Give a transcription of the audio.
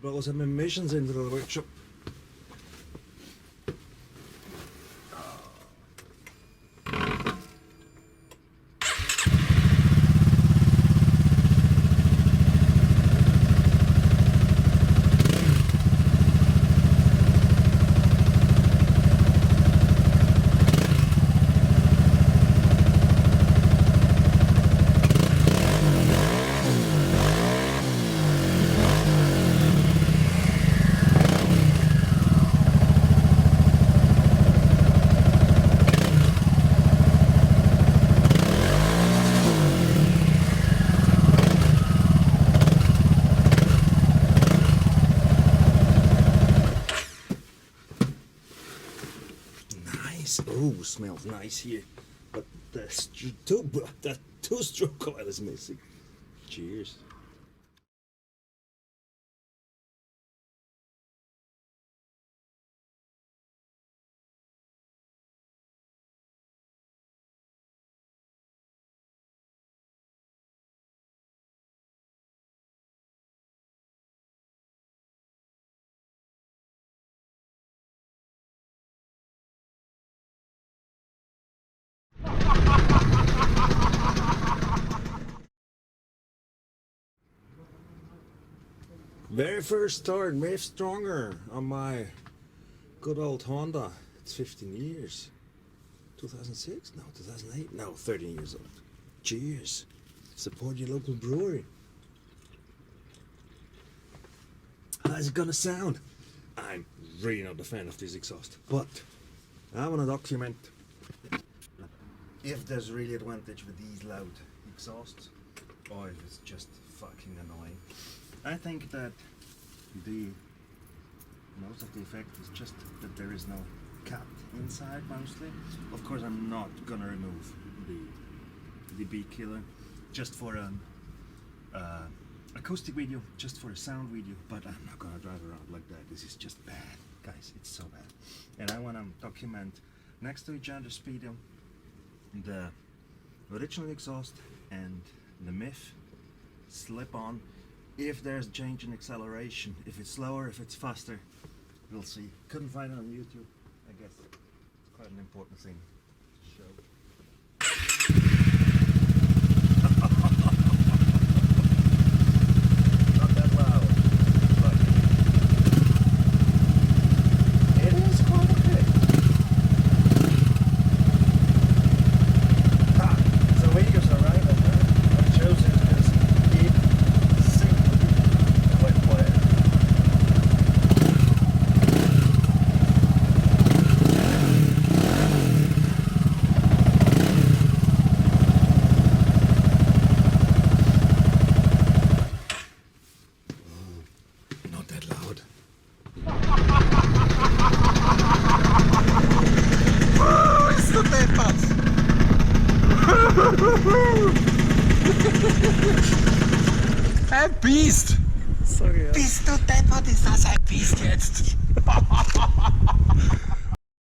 Bloß haben wir Missions in der Workshop. Oh, smells nice here, but the two-stroke coil is missing. Cheers. Very first start, MIVV Stronger on my good old Honda. It's 15 years. 2006? No, 2008? No, 13 years old. Cheers. Support your local brewery. How's it gonna sound? I'm really not a fan of this exhaust, but I wanna document if there's really advantage with these loud exhausts or if it's just fucking annoying. I think that most of the effect is just that there is no cut inside mostly. Of course, I'm not gonna remove the beat killer just for an acoustic video, just for a sound video, but I'm not gonna drive around like that. This is just bad, guys. It's so bad. And I wanna document next to each other speedo the original exhaust and the MIVV slip-on. If there's a change in acceleration, if it's slower, if it's faster, we'll see. Couldn't find it on YouTube. I guess it's quite an important thing to show. Not that loud, but it is quite okay. So we just arrived at that. I chose it because it quite quiet. Not that loud. Bist du deppert? Ein Biest! Sorry, ja. Bist du deppert? Ist das ein Biest jetzt?